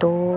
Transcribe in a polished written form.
2